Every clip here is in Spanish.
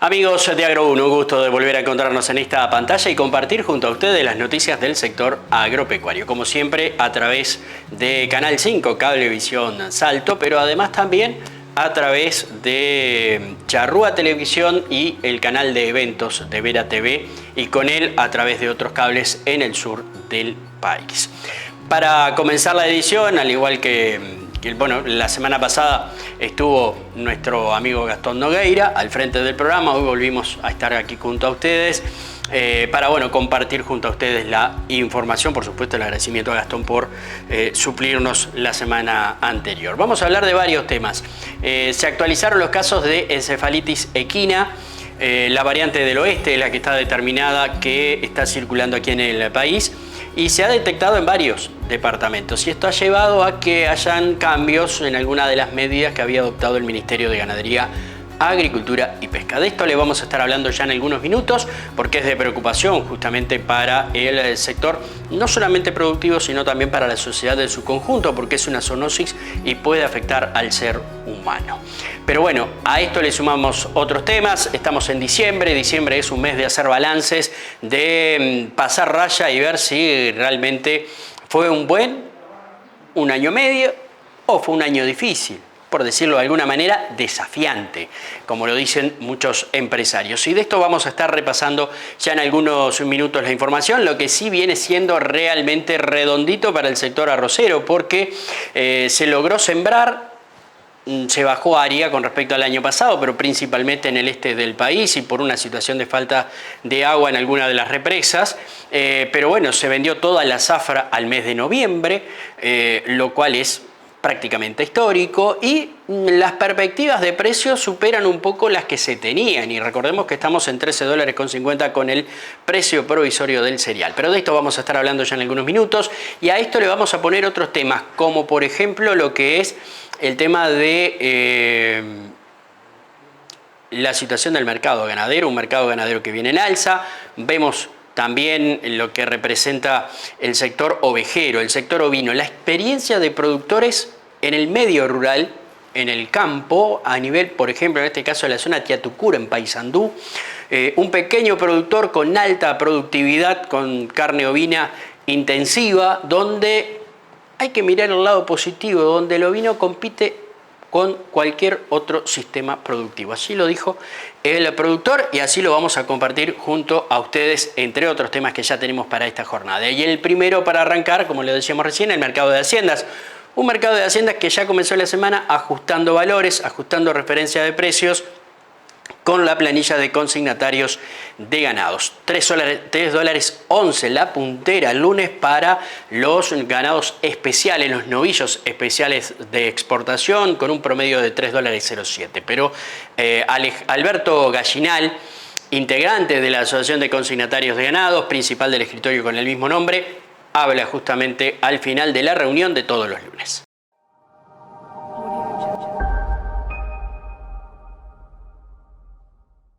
Amigos de Agro1, un gusto de volver a encontrarnos en esta pantalla y compartir junto a ustedes las noticias del sector agropecuario. Como siempre, a través de Canal 5, Cablevisión Salto, pero además también a través de Charrúa Televisión y el canal de eventos de Vera TV, y con él a través de otros cables en el sur del país. Para comenzar la edición, al igual que la semana pasada estuvo nuestro amigo Gastón Nogueira al frente del programa, hoy volvimos a estar aquí junto a ustedes para compartir junto a ustedes la información. Por supuesto, el agradecimiento a Gastón por suplirnos la semana anterior. Vamos a hablar de varios temas. Se actualizaron los casos de encefalitis equina, la variante del oeste, la que está determinada, que está circulando aquí en el país, y se ha detectado en varios departamentos, y esto ha llevado a que hayan cambios en algunas de las medidas que había adoptado el Ministerio de Ganadería, Agricultura y Pesca. De esto le vamos a estar hablando ya en algunos minutos, porque es de preocupación justamente para el sector, no solamente productivo, sino también para la sociedad en su conjunto, porque es una zoonosis y puede afectar al ser humano. Pero bueno, a esto le sumamos otros temas. Estamos en diciembre. Diciembre es un mes de hacer balances, de pasar raya y ver si realmente fue un año medio o fue un año difícil, por decirlo de alguna manera, desafiante, como lo dicen muchos empresarios. Y de esto vamos a estar repasando ya en algunos minutos la información, lo que sí viene siendo realmente redondito para el sector arrocero, porque se logró sembrar. Se bajó área con respecto al año pasado, pero principalmente en el este del país y por una situación de falta de agua en alguna de las represas. Pero bueno, se vendió toda la zafra al mes de noviembre, lo cual es prácticamente histórico, y las perspectivas de precios superan un poco las que se tenían, y recordemos que estamos en $13,50 con el precio provisorio del cereal. Pero de esto vamos a estar hablando ya en algunos minutos, y a esto le vamos a poner otros temas, como por ejemplo lo que es el tema de la situación del mercado ganadero, un mercado ganadero que viene en alza. Vemos también lo que representa el sector ovejero, el sector ovino, la experiencia de productores en el medio rural, en el campo, a nivel, por ejemplo, en este caso de la zona Tiatucura, en Paysandú, un pequeño productor con alta productividad, con carne ovina intensiva, donde hay que mirar el lado positivo, donde el ovino compite con cualquier otro sistema productivo. Así lo dijo el productor, y así lo vamos a compartir junto a ustedes, entre otros temas que ya tenemos para esta jornada. Y el primero, para arrancar, como le decíamos recién, el mercado de haciendas. Un mercado de haciendas que ya comenzó la semana ajustando valores, ajustando referencia de precios, con la planilla de consignatarios de ganados. $3.11 la puntera el lunes para los ganados especiales, los novillos especiales de exportación, con un promedio de $3.07. Pero Alberto Gallinal, integrante de la Asociación de Consignatarios de Ganados, principal del escritorio con el mismo nombre, habla justamente al final de la reunión de todos los lunes.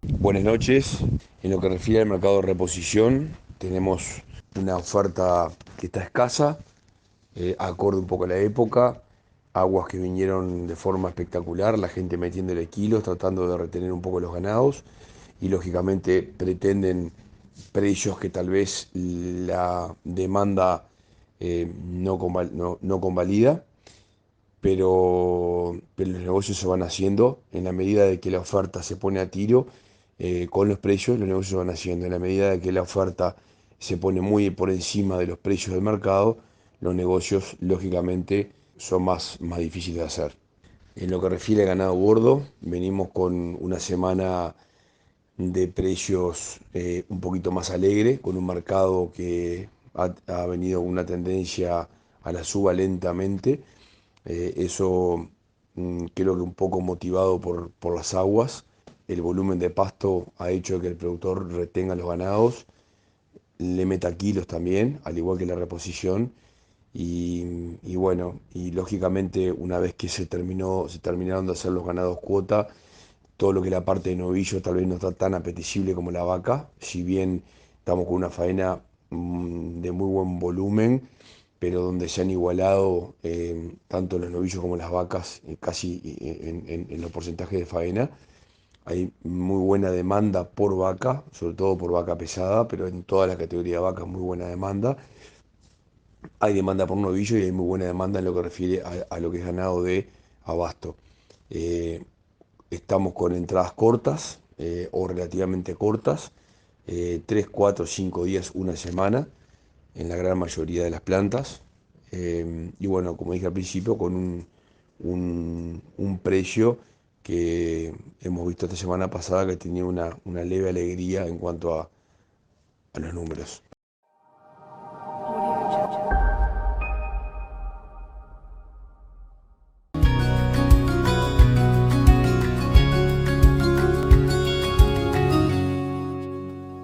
Buenas noches. En lo que refiere al mercado de reposición, tenemos una oferta que está escasa, acorde un poco a la época, aguas que vinieron de forma espectacular, la gente metiéndole kilos, tratando de retener un poco los ganados, y lógicamente pretenden precios que tal vez la demanda no convalida, pero los negocios se van haciendo en la medida de que la oferta se pone a tiro. Con los precios los negocios se van haciendo. En la medida de que la oferta se pone muy por encima de los precios del mercado, los negocios lógicamente son más difíciles de hacer. En lo que refiere a ganado gordo, venimos con una semana de precios un poquito más alegre, con un mercado que ha venido con una tendencia a la suba lentamente. Eso creo que un poco motivado por las aguas. El volumen de pasto ha hecho que el productor retenga los ganados, le meta kilos también, al igual que la reposición. Y bueno, y lógicamente una vez que se terminaron de hacer los ganados cuota, todo lo que es la parte de novillo tal vez no está tan apetecible como la vaca, si bien estamos con una faena de muy buen volumen, pero donde se han igualado tanto los novillos como las vacas casi en los porcentajes de faena. hay muy buena demanda por vaca, sobre todo por vaca pesada, pero en toda la categoría de vaca muy buena demanda. Hay demanda por novillo y hay muy buena demanda en lo que refiere a lo que es ganado de abasto. Eh, Estamos con entradas cortas o relativamente cortas, 3, 4, 5 días, una semana, en la gran mayoría de las plantas. Y bueno, como dije al principio, con un precio que hemos visto esta semana pasada que tenía una leve alegría en cuanto a los números.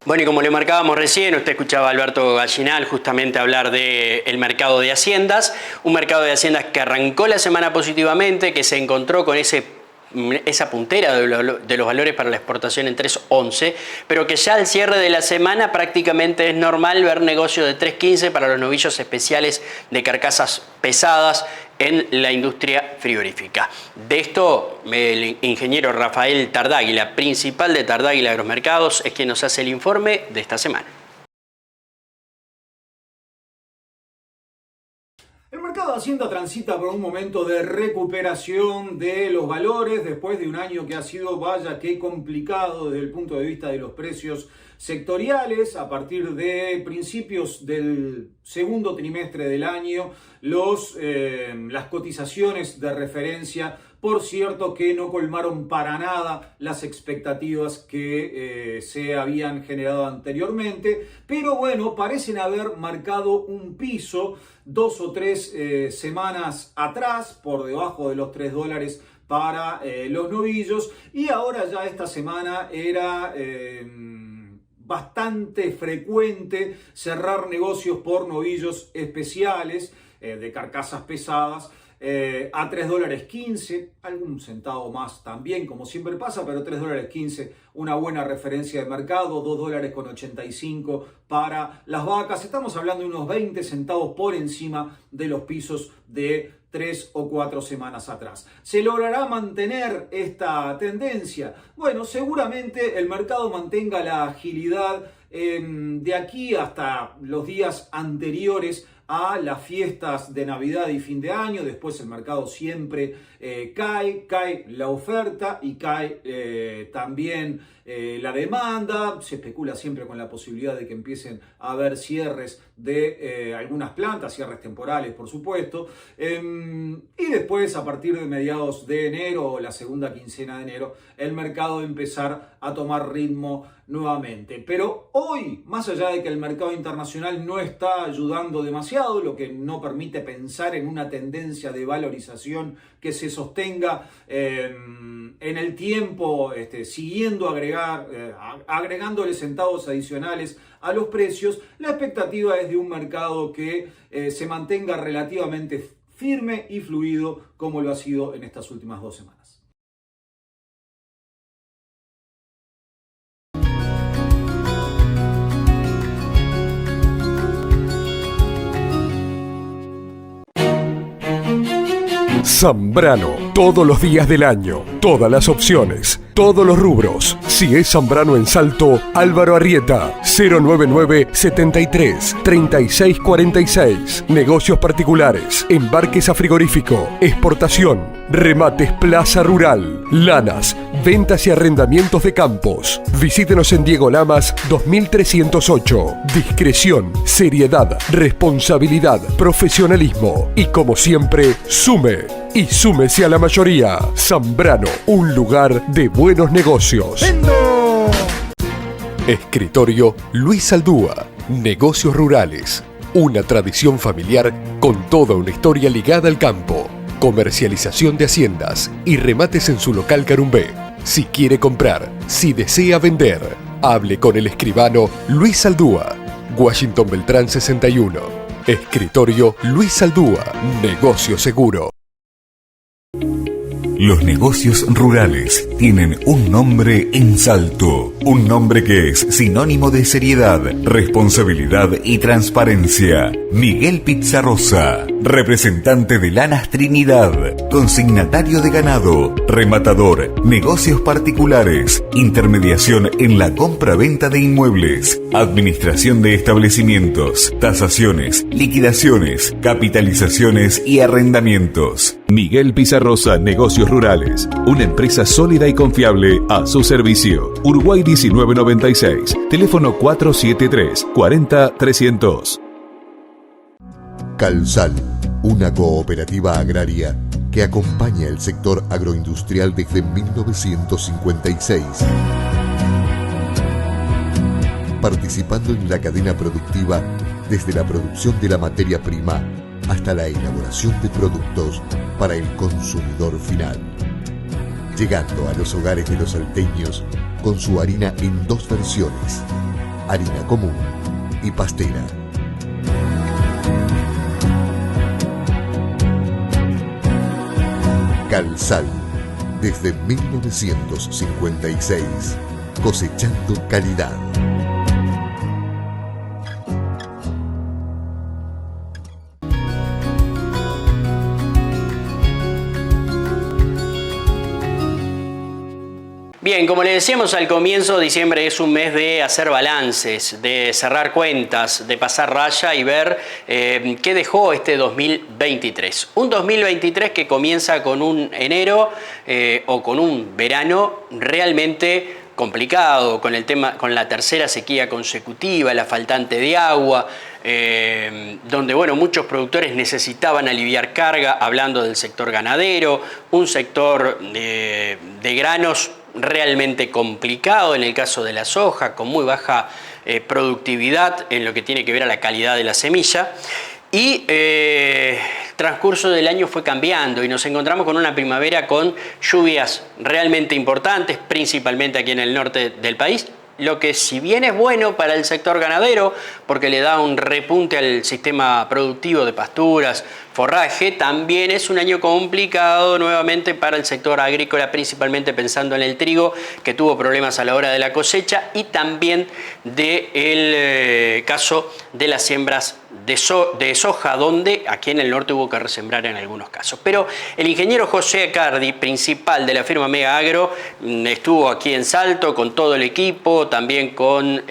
Bueno, y como le marcábamos recién, usted escuchaba a Alberto Gallinal justamente hablar del mercado de haciendas, un mercado de haciendas que arrancó la semana positivamente, que se encontró con esa puntera de los valores para la exportación en 3.11, pero que ya al cierre de la semana prácticamente es normal ver negocios de 3.15 para los novillos especiales de carcasas pesadas en la industria frigorífica. De esto, el ingeniero Rafael Tardáguila, principal de Tardáguila Agromercados, es quien nos hace el informe de esta semana. El mercado de Hacienda transita por un momento de recuperación de los valores después de un año que ha sido, vaya que complicado desde el punto de vista de los precios sectoriales. A partir de principios del segundo trimestre del año, las cotizaciones de referencia, por cierto, que no colmaron para nada las expectativas que se habían generado anteriormente, pero bueno, parecen haber marcado un piso 2 o 3 semanas atrás, por debajo de los $3 para los novillos, y ahora ya esta semana era bastante frecuente cerrar negocios por novillos especiales de carcasas pesadas a $3.15, algún centavo más también, como siempre pasa, pero $3.15, una buena referencia de mercado, $2.85 para las vacas. Estamos hablando de unos 20 centavos por encima de los pisos de 3 o 4 semanas atrás. ¿Se logrará mantener esta tendencia? Bueno, seguramente el mercado mantenga la agilidad de aquí hasta los días anteriores a las fiestas de Navidad y fin de año. Después el mercado siempre cae la oferta y cae también la demanda. Se especula siempre con la posibilidad de que empiecen a haber cierres de algunas plantas, cierres temporales por supuesto, y después a partir de mediados de enero o la segunda quincena de enero el mercado empezar a tomar ritmo nuevamente. Pero hoy, más allá de que el mercado internacional no está ayudando demasiado, lo que no permite pensar en una tendencia de valorización que se sostenga en el tiempo, siguiendo agregándole centavos adicionales a los precios, la expectativa es de un mercado que se mantenga relativamente firme y fluido como lo ha sido en estas últimas 2 semanas. Zambrano, todos los días del año, todas las opciones, todos los rubros. Si es Zambrano en Salto, Álvaro Arrieta, 099 73 36 46. Negocios particulares, embarques a frigorífico, exportación, remates Plaza Rural, lanas, ventas y arrendamientos de campos. Visítenos en Diego Lamas 2308. Discreción, seriedad, responsabilidad, profesionalismo y como siempre, sume y súmese a la mayoría. Zambrano, un lugar de buenos negocios. ¡Vendo! Escritorio Luis Aldúa. Negocios rurales. Una tradición familiar con toda una historia ligada al campo. Comercialización de haciendas y remates en su local Carumbé. Si quiere comprar, si desea vender, hable con el escribano Luis Aldúa. Washington Beltrán 61. Escritorio Luis Aldúa. Negocio seguro. Los negocios rurales tienen un nombre en Salto, un nombre que es sinónimo de seriedad, responsabilidad y transparencia. Miguel Pizarrosa, representante de Lanas Trinidad, consignatario de ganado, rematador, negocios particulares, intermediación en la compra-venta de inmuebles, administración de establecimientos, tasaciones, liquidaciones, capitalizaciones y arrendamientos. Miguel Pizarrosa, Negocios Rurales, una empresa sólida y confiable a su servicio. Uruguay 1996, teléfono 473 40 300. Calsal, una cooperativa agraria que acompaña el sector agroindustrial desde 1956, participando en la cadena productiva desde la producción de la materia prima hasta la elaboración de productos para el consumidor final, llegando a los hogares de los salteños con su harina en 2 versiones, harina común y pastera. Calsal, desde 1956, cosechando calidad. Bien, como le decíamos al comienzo, diciembre es un mes de hacer balances, de cerrar cuentas, de pasar raya y ver qué dejó este 2023. Un 2023 que comienza con un enero o con un verano realmente complicado, con la tercera sequía consecutiva, la faltante de agua, donde muchos productores necesitaban aliviar carga, hablando del sector ganadero, un sector de granos realmente complicado en el caso de la soja, con muy baja productividad en lo que tiene que ver a la calidad de la semilla. Y el transcurso del año fue cambiando y nos encontramos con una primavera con lluvias realmente importantes, principalmente aquí en el norte del país, lo que si bien es bueno para el sector ganadero, porque le da un repunte al sistema productivo de pasturas, forraje, también es un año complicado nuevamente para el sector agrícola, principalmente pensando en el trigo, que tuvo problemas a la hora de la cosecha, y también del caso de las siembras de soja, donde aquí en el norte hubo que resembrar en algunos casos. Pero el ingeniero José Accardi, principal de la firma Mega Agro, estuvo aquí en Salto con todo el equipo, también con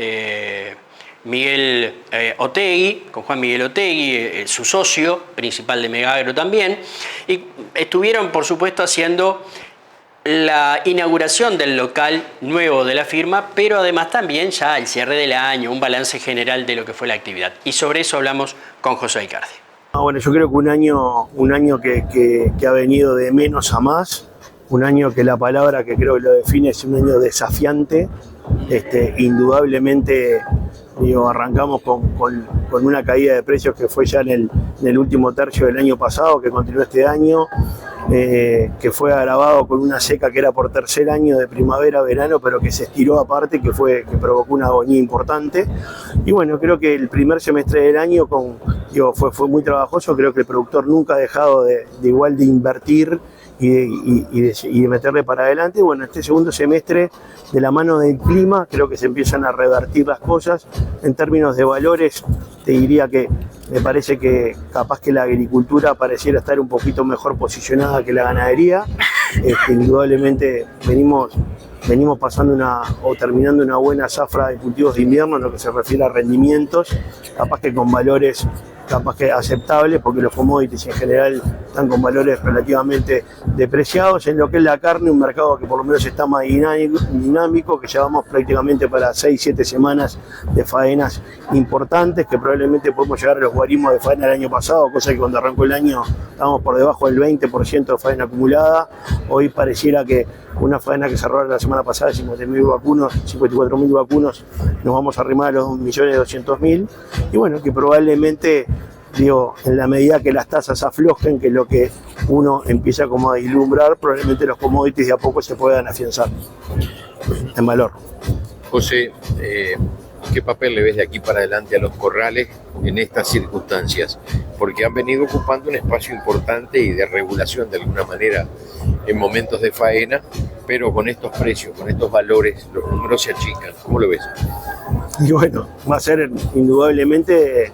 Miguel Otegui, con Juan Miguel Otegui, su socio principal de Mega Agro también, y estuvieron por supuesto haciendo la inauguración del local nuevo de la firma, pero además también ya el cierre del año, un balance general de lo que fue la actividad. Y sobre eso hablamos con José Accardi. Bueno, yo creo que un año que ha venido de menos a más, un año que la palabra que creo que lo define es un año desafiante. Indudablemente arrancamos con una caída de precios que fue ya en el último tercio del año pasado, que continuó este año, que fue agravado con una seca que era por tercer año de primavera-verano, pero que se estiró aparte, que provocó una agonía importante. Y bueno, creo que el primer semestre del año fue muy trabajoso. Creo que el productor nunca ha dejado de invertir y de meterle para adelante. Bueno, este segundo semestre, de la mano del clima, creo que se empiezan a revertir las cosas. En términos de valores, te diría que me parece que capaz que la agricultura pareciera estar un poquito mejor posicionada que la ganadería. Indudablemente venimos pasando terminando una buena zafra de cultivos de invierno en lo que se refiere a rendimientos, capaz que con valores aceptables, porque los commodities en general están con valores relativamente depreciados. En lo que es la carne, un mercado que por lo menos está más dinámico, que llevamos prácticamente para 6-7 semanas de faenas importantes, que probablemente podemos llegar a los guarismos de faena del año pasado, cosa que cuando arrancó el año estábamos por debajo del 20% de faena acumulada. Hoy pareciera que una faena que cerró la semana pasada de 50.000 vacunos, 54.000 vacunos, nos vamos a arrimar a los 1.200.000, y bueno, que probablemente, en la medida que las tasas aflojen, que es lo que uno empieza como a vislumbrar, probablemente los commodities de a poco se puedan afianzar en valor. José, ¿Qué papel le ves de aquí para adelante a los corrales en estas circunstancias? Porque han venido ocupando un espacio importante y de regulación de alguna manera en momentos de faena, pero con estos precios, con estos valores, los números se achican. ¿Cómo lo ves? Y bueno, va a ser indudablemente,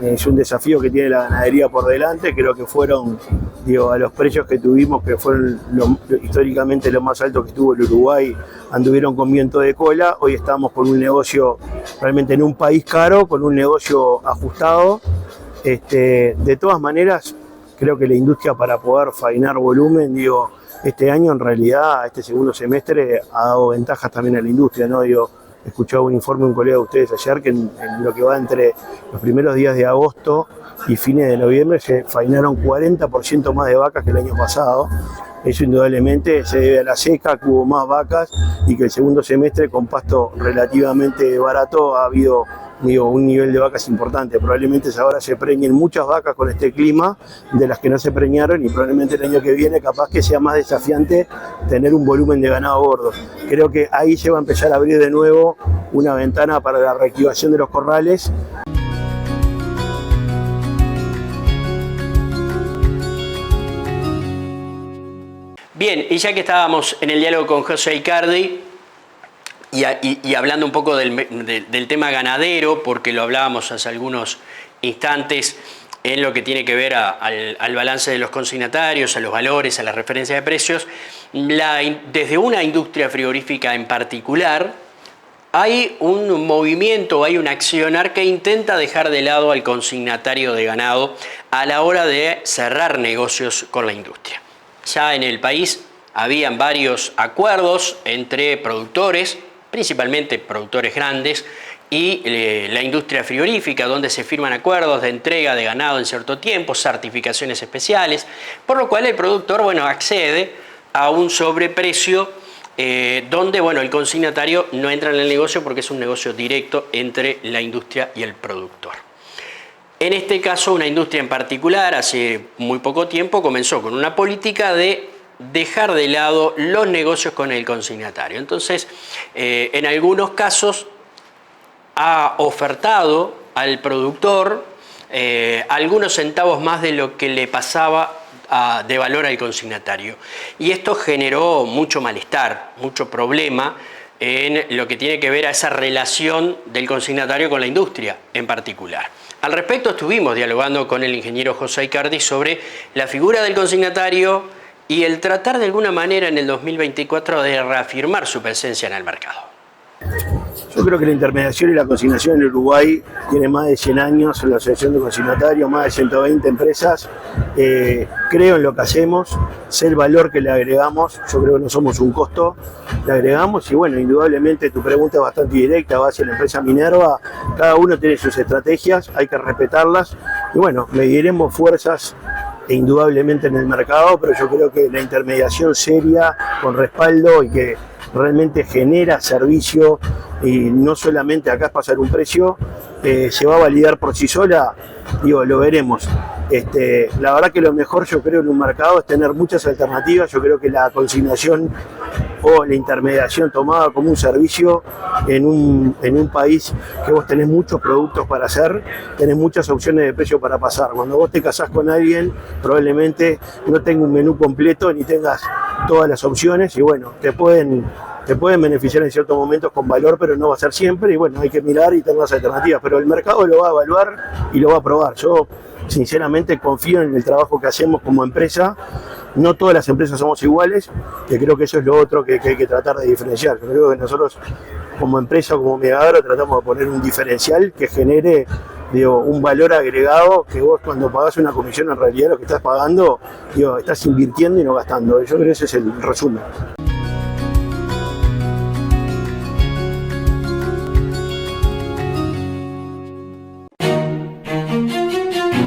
es un desafío que tiene la ganadería por delante. Creo que fueron, a los precios que tuvimos, que fueron históricamente lo más alto que tuvo el Uruguay, anduvieron con viento de cola. Hoy estamos con un negocio realmente en un país caro, con un negocio ajustado. De todas maneras, creo que la industria, para poder faenar volumen, este año en realidad, este segundo semestre, ha dado ventajas también a la industria, ¿no? Escuchaba un informe de un colega de ustedes ayer que en lo que va entre los primeros días de agosto y fines de noviembre se faenaron 40% más de vacas que el año pasado. Eso indudablemente se debe a la seca, que hubo más vacas y que el segundo semestre, con pasto relativamente barato, ha habido un nivel de vacas importante. Probablemente ahora se preñen muchas vacas con este clima, de las que no se preñaron, y probablemente el año que viene capaz que sea más desafiante tener un volumen de ganado gordo. Creo que ahí se va a empezar a abrir de nuevo una ventana para la reactivación de los corrales. Bien, y ya que estábamos en el diálogo con José Icardi, y hablando un poco del tema ganadero, porque lo hablábamos hace algunos instantes en lo que tiene que ver al balance de los consignatarios, a los valores, a la referencia de precios, desde una industria frigorífica en particular, hay un movimiento, hay un accionar que intenta dejar de lado al consignatario de ganado a la hora de cerrar negocios con la industria. Ya en el país habían varios acuerdos entre productores, principalmente productores grandes, y la industria frigorífica, donde se firman acuerdos de entrega de ganado en cierto tiempo, certificaciones especiales, por lo cual el productor, accede a un sobreprecio donde, el consignatario no entra en el negocio porque es un negocio directo entre la industria y el productor. En este caso, una industria en particular, hace muy poco tiempo, comenzó con una política de dejar de lado los negocios con el consignatario. Entonces, en algunos casos ha ofertado al productor algunos centavos más de lo que le pasaba de valor al consignatario. Y esto generó mucho malestar, mucho problema en lo que tiene que ver a esa relación del consignatario con la industria en particular. Al respecto, estuvimos dialogando con el ingeniero José Icardi sobre la figura del consignatario y el tratar de alguna manera en el 2024 de reafirmar su presencia en el mercado. Yo creo que la intermediación y la consignación en Uruguay tiene más de 100 años, en la Asociación de Consignatarios, más de 120 empresas. Creo en lo que hacemos, sé el valor que le agregamos. Yo creo que no somos un costo, le agregamos. Y indudablemente tu pregunta es bastante directa, va hacia la empresa Minerva. Cada uno tiene sus estrategias, hay que respetarlas. Y mediremos fuerzas indudablemente en el mercado, pero yo creo que la intermediación seria, con respaldo y que realmente genera servicio, y no solamente acá es pasar un precio, se va a validar por sí sola, lo veremos. La verdad que lo mejor, yo creo, en un mercado es tener muchas alternativas. Yo creo que la consignación o la intermediación tomada como un servicio en un país que vos tenés muchos productos para hacer, tenés muchas opciones de precio para pasar. Cuando vos te casás con alguien, probablemente no tenga un menú completo ni tengas todas las opciones, y te pueden beneficiar en ciertos momentos con valor, pero no va a ser siempre, y hay que mirar y tener las alternativas. Pero el mercado lo va a evaluar y lo va a probar. Yo sinceramente confío en el trabajo que hacemos como empresa. No todas las empresas somos iguales, que creo que eso es lo otro que hay que tratar de diferenciar. Yo creo que nosotros como empresa, como Megagro, tratamos de poner un diferencial que genere un valor agregado, que vos cuando pagás una comisión en realidad lo que estás pagando, estás invirtiendo y no gastando. Yo creo que ese es el resumen.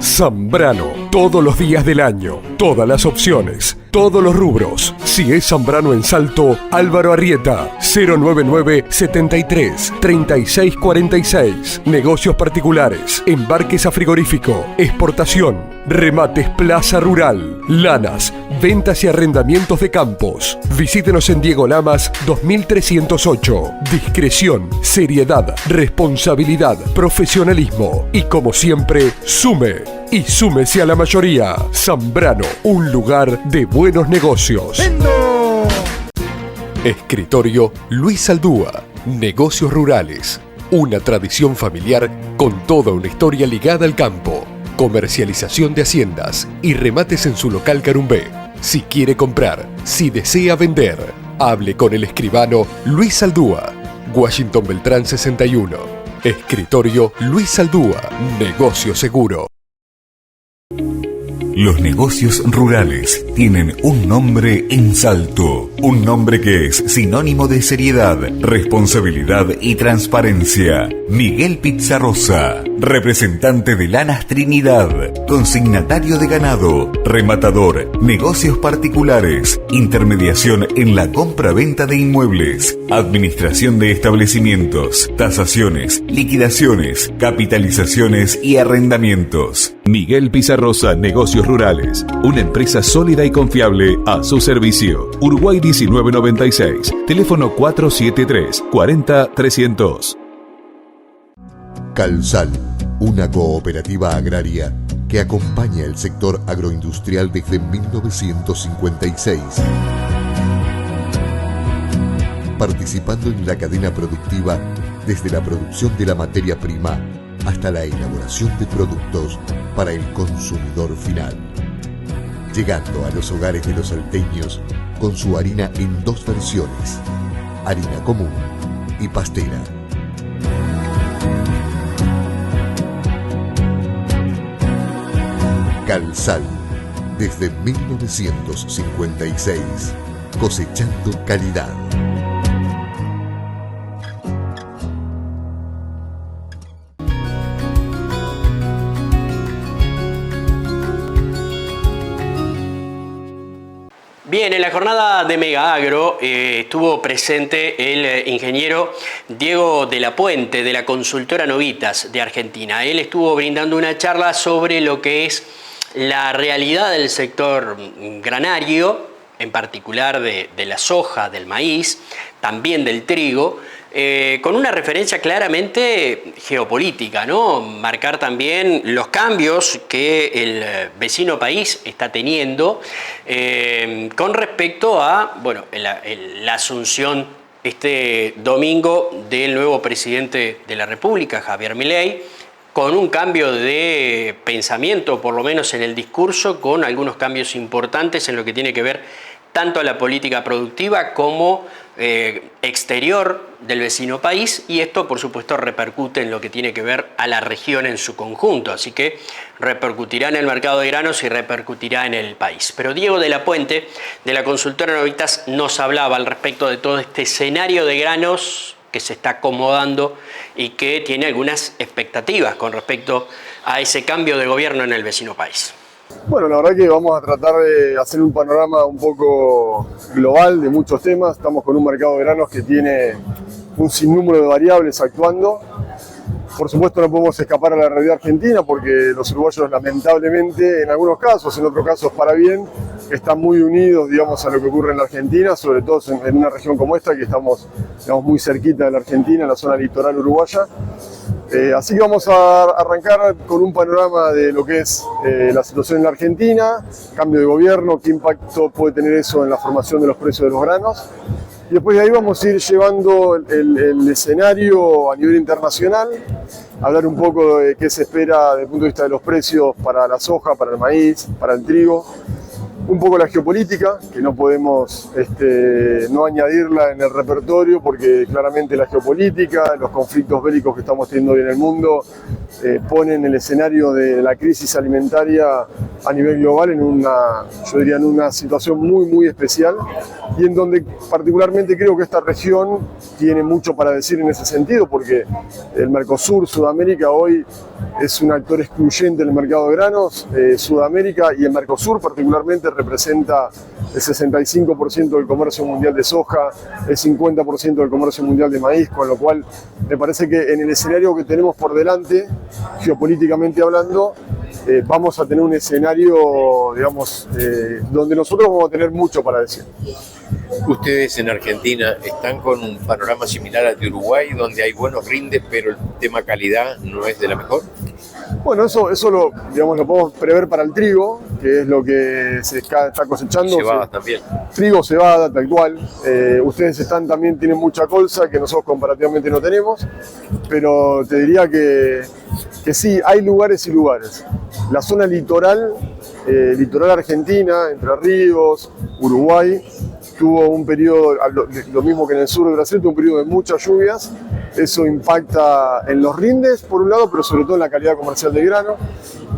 Zambrano. todos los días del año, todas las opciones, todos los rubros. Si es Zambrano en Salto, Álvaro Arrieta, 099 73 36 46. Negocios particulares, embarques a frigorífico, exportación, remates Plaza Rural, lanas, ventas y arrendamientos de campos. Visítenos en Diego Lamas 2308. Discreción, seriedad, responsabilidad, profesionalismo y, como siempre, sume y súmese a la mayoría. Zambrano, un lugar de buenos negocios. Escritorio Luis Aldúa. Negocios rurales. Una tradición familiar con toda una historia ligada al campo. Comercialización de haciendas y remates en su local Carumbé. Si quiere comprar, si desea vender, hable con el escribano Luis Aldúa. Washington Beltrán 61. Escritorio Luis Aldúa. Negocio seguro. Los negocios rurales tienen un nombre en Salto, un nombre que es sinónimo de seriedad, responsabilidad y transparencia. Miguel Pizarrosa, representante de Lanas Trinidad, consignatario de ganado, rematador, negocios particulares, intermediación en la compra-venta de inmuebles, administración de establecimientos, tasaciones, liquidaciones, capitalizaciones y arrendamientos. Miguel Pizarrosa, Negocios Rurales, una empresa sólida y confiable a su servicio. Uruguay 1996, teléfono 473 40 300. Calsal, una cooperativa agraria que acompaña el sector agroindustrial desde 1956. Participando en la cadena productiva desde la producción de la materia prima hasta la elaboración de productos para el consumidor final. Llegando a los hogares de los salteños con su harina en dos versiones, harina común y pastera. Calsal, desde 1956, cosechando calidad. Bien, en la jornada de Mega Agro estuvo presente el ingeniero Diego de la Puente de la consultora Novitas de Argentina. Él estuvo brindando una charla sobre lo que es la realidad del sector granario, en particular de la soja, del maíz, también del trigo, con una referencia claramente geopolítica, ¿no? Marcar también los cambios que el vecino país está teniendo con respecto a, bueno, la asunción este domingo del nuevo presidente de la República, Javier Milei, con un cambio de pensamiento, por lo menos en el discurso, con algunos cambios importantes en lo que tiene que ver tanto a la política productiva como exterior del vecino país, y esto por supuesto repercute en lo que tiene que ver a la región en su conjunto, así que repercutirá en el mercado de granos y repercutirá en el país. Pero Diego de la Puente de la consultora Novitas nos hablaba al respecto de todo este escenario de granos que se está acomodando y que tiene algunas expectativas con respecto a ese cambio de gobierno en el vecino país. Bueno, la verdad que vamos a tratar de hacer un panorama un poco global de muchos temas. Estamos con un mercado de granos que tiene un sinnúmero de variables actuando. Por supuesto no podemos escapar a la realidad argentina porque los uruguayos lamentablemente, en algunos casos, en otros casos para bien, están muy unidos, digamos, a lo que ocurre en la Argentina, sobre todo en una región como esta, que estamos, digamos, muy cerquita de la Argentina, en la zona litoral uruguaya. Así que vamos a arrancar con un panorama de lo que es la situación en la Argentina, cambio de gobierno, qué impacto puede tener eso en la formación de los precios de los granos. Y después de ahí vamos a ir llevando el escenario a nivel internacional, hablar un poco de qué se espera desde el punto de vista de los precios para la soja, para el maíz, para el trigo. Un poco la geopolítica, que no podemos no añadirla en el repertorio, porque claramente la geopolítica, los conflictos bélicos que estamos teniendo hoy en el mundo, ponen el escenario de la crisis alimentaria a nivel global en una situación muy, muy especial, y en donde particularmente creo que esta región tiene mucho para decir en ese sentido, porque el Mercosur, Sudamérica, hoy es un actor excluyente en el mercado de granos. Sudamérica y el Mercosur particularmente representa el 65% del comercio mundial de soja, el 50% del comercio mundial de maíz, con lo cual me parece que en el escenario que tenemos por delante, geopolíticamente hablando, vamos a tener un escenario, digamos, donde nosotros vamos a tener mucho para decir. Ustedes en Argentina están con un panorama similar al de Uruguay, donde hay buenos rindes, pero el tema calidad no es de la mejor. Bueno, eso lo podemos prever para el trigo, que es lo que se está cosechando. Cebada también. Trigo, cebada, tal cual. Ustedes también tienen mucha colza, que nosotros comparativamente no tenemos, pero te diría que sí, hay lugares y lugares. La zona litoral argentina, Entre Ríos, Uruguay, tuvo un periodo, lo mismo que en el sur de Brasil, tuvo un periodo de muchas lluvias. Eso impacta en los rindes, por un lado, pero sobre todo en la calidad comercial del grano.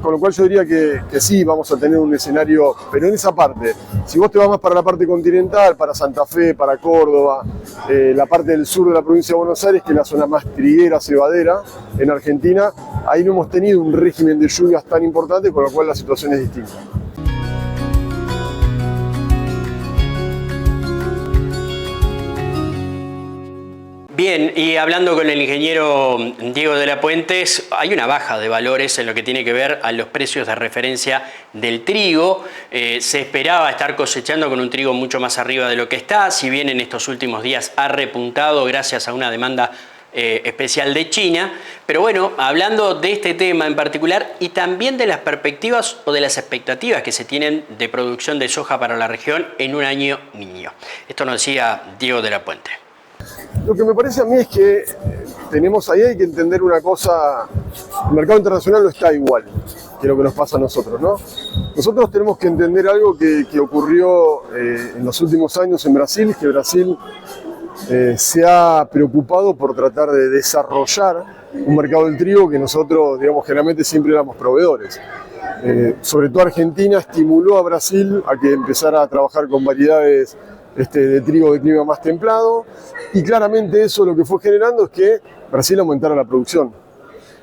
Con lo cual yo diría que sí, vamos a tener un escenario, pero en esa parte. Si vos te vas más para la parte continental, para Santa Fe, para Córdoba, la parte del sur de la provincia de Buenos Aires, que es la zona más triguera, cebadera, en Argentina, ahí no hemos tenido un régimen de lluvias tan importante, con lo cual la situación es distinta. Bien, y hablando con el ingeniero Diego de la Puentes, hay una baja de valores en lo que tiene que ver a los precios de referencia del trigo. Se esperaba estar cosechando con un trigo mucho más arriba de lo que está, si bien en estos últimos días ha repuntado gracias a una demanda especial de China. Pero bueno, hablando de este tema en particular y también de las perspectivas o de las expectativas que se tienen de producción de soja para la región en un año niño. Esto nos decía Diego de la Puente. Lo que me parece a mí es que hay que entender una cosa: el mercado internacional no está igual que lo que nos pasa a nosotros, ¿no? Nosotros tenemos que entender algo que ocurrió en los últimos años en Brasil, que Brasil se ha preocupado por tratar de desarrollar un mercado del trigo que nosotros, generalmente siempre éramos proveedores. Sobre todo Argentina estimuló a Brasil a que empezara a trabajar con variedades de trigo de clima más templado, y claramente eso lo que fue generando es que Brasil aumentara la producción.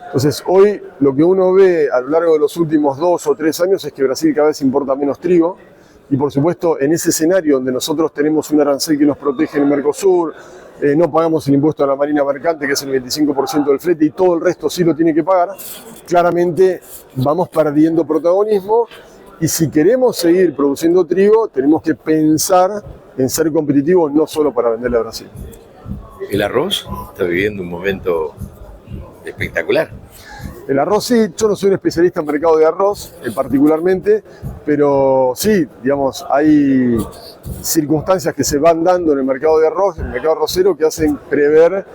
Entonces hoy lo que uno ve a lo largo de los últimos 2 o 3 años es que Brasil cada vez importa menos trigo, y por supuesto en ese escenario donde nosotros tenemos un arancel que nos protege en el Mercosur, no pagamos el impuesto a la marina mercante, que es el 25% del flete, y todo el resto sí lo tiene que pagar, claramente vamos perdiendo protagonismo. Y si queremos seguir produciendo trigo, tenemos que pensar en ser competitivos, no solo para venderle a Brasil. El arroz está viviendo un momento espectacular. El arroz sí, yo no soy un especialista en mercado de arroz particularmente, pero sí, hay circunstancias que se van dando en el mercado de arroz, en el mercado arrocero, que hacen prever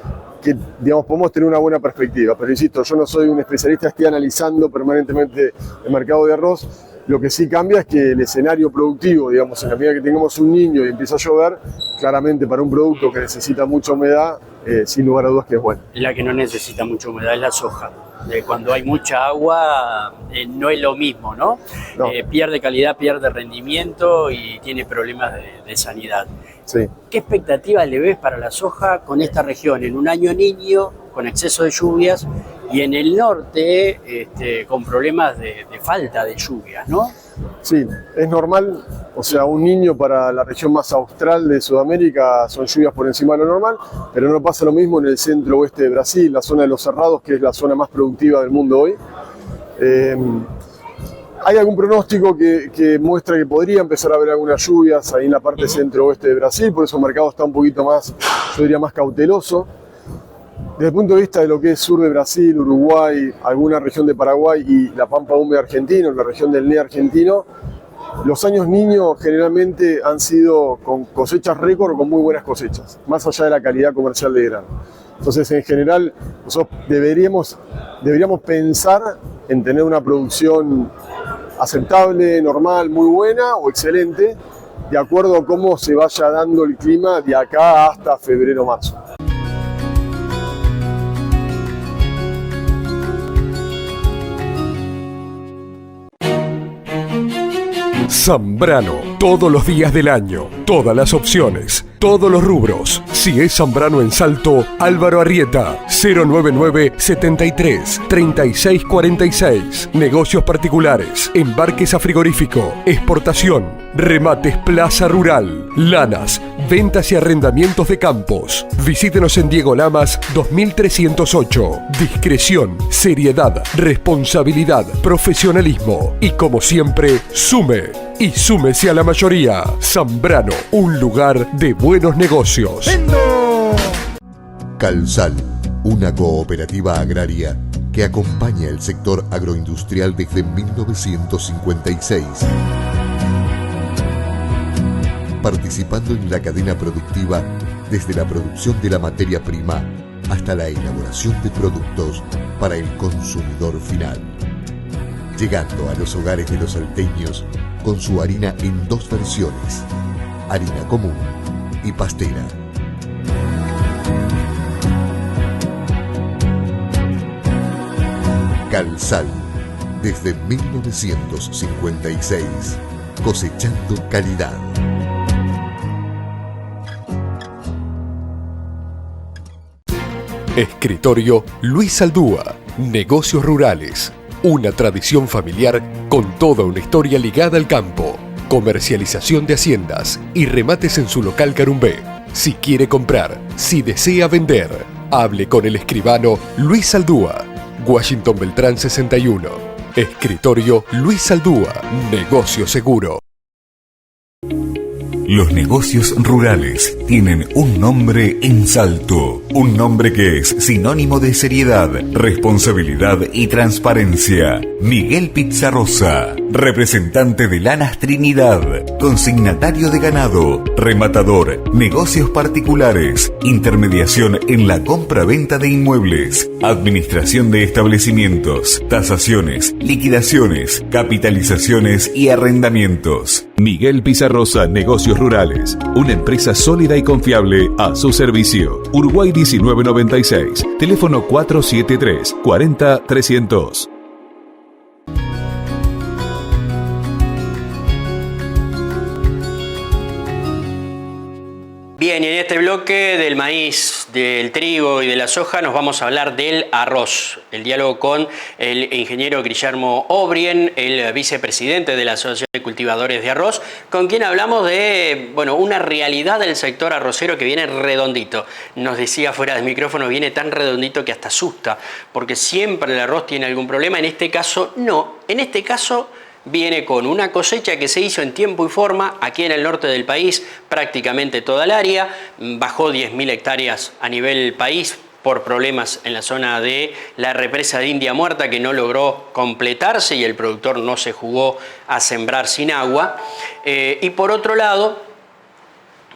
que podemos tener una buena perspectiva. Pero insisto, yo no soy un especialista, estoy analizando permanentemente el mercado de arroz. Lo que sí cambia es que el escenario productivo, en la medida que tengamos un niño y empieza a llover, claramente para un producto que necesita mucha humedad, sin lugar a dudas que es bueno. La que no necesita mucha humedad es la soja. Cuando hay mucha agua no es lo mismo, ¿no? No. Pierde calidad, pierde rendimiento y tiene problemas de sanidad. Sí. ¿Qué expectativas le ves para la soja con esta región en un año niño, con exceso de lluvias, y en el norte con problemas de falta de lluvias, ¿no? Sí, es normal. O sea, un niño para la región más austral de Sudamérica son lluvias por encima de lo normal, pero no pasa lo mismo en el centro oeste de Brasil, la zona de los cerrados, que es la zona más productiva del mundo hoy. Hay algún pronóstico que muestra que podría empezar a haber algunas lluvias ahí en la parte centro-oeste de Brasil, por eso el mercado está un poquito más, yo diría, más cauteloso. Desde el punto de vista de lo que es sur de Brasil, Uruguay, alguna región de Paraguay y la pampa húmeda argentina, la región del NE argentino, los años niños generalmente han sido con cosechas récord o con muy buenas cosechas, más allá de la calidad comercial de grano. Entonces, en general, nosotros deberíamos pensar en tener una producción aceptable, normal, muy buena o excelente, de acuerdo a cómo se vaya dando el clima de acá hasta febrero-marzo. Zambrano, todos los días del año, todas las opciones, todos los rubros. Si es Zambrano en Salto, Álvaro Arrieta, 099 73 36 46. Negocios particulares, embarques a frigorífico, exportación, remates Plaza Rural, lanas, ventas y arrendamientos de campos. Visítenos en Diego Lamas 2308. Discreción, seriedad, responsabilidad, profesionalismo y como siempre, sume y súmese a la mayoría. Zambrano, un lugar de buenos negocios. Calsal, una cooperativa agraria que acompaña el sector agroindustrial desde 1956. Participando en la cadena productiva desde la producción de la materia prima hasta la elaboración de productos para el consumidor final. Llegando a los hogares de los salteños con su harina en dos versiones, harina común y pastera. Calsal, desde 1956, cosechando calidad. Escritorio Luis Aldúa, negocios rurales. Una tradición familiar con toda una historia ligada al campo. Comercialización de haciendas y remates en su local Carumbé. Si quiere comprar, si desea vender, hable con el escribano Luis Aldúa. Washington Beltrán 61. Escritorio Luis Aldúa, negocio seguro. Los negocios rurales tienen un nombre en Salto, un nombre que es sinónimo de seriedad, responsabilidad y transparencia. Miguel Pizarrosa, representante de Lanas Trinidad, consignatario de ganado, rematador, negocios particulares, intermediación en la compra-venta de inmuebles, administración de establecimientos, tasaciones, liquidaciones, capitalizaciones y arrendamientos. Miguel Pizarrosa, negocios rurales, una empresa sólida y confiable a su servicio. Uruguay 1996, teléfono 473 40 300. Bien, y en este bloque del maíz, del trigo y de la soja nos vamos a hablar del arroz. El diálogo con el ingeniero Guillermo Obrien, el vicepresidente de la Asociación de Cultivadores de Arroz, con quien hablamos de una realidad del sector arrocero que viene redondito. Nos decía fuera del micrófono, viene tan redondito que hasta asusta, porque siempre el arroz tiene algún problema. En este caso, no. En este caso viene con una cosecha que se hizo en tiempo y forma aquí en el norte del país, prácticamente toda el área, bajó 10.000 hectáreas a nivel país por problemas en la zona de la represa de India Muerta que no logró completarse y el productor no se jugó a sembrar sin agua. Y por otro lado,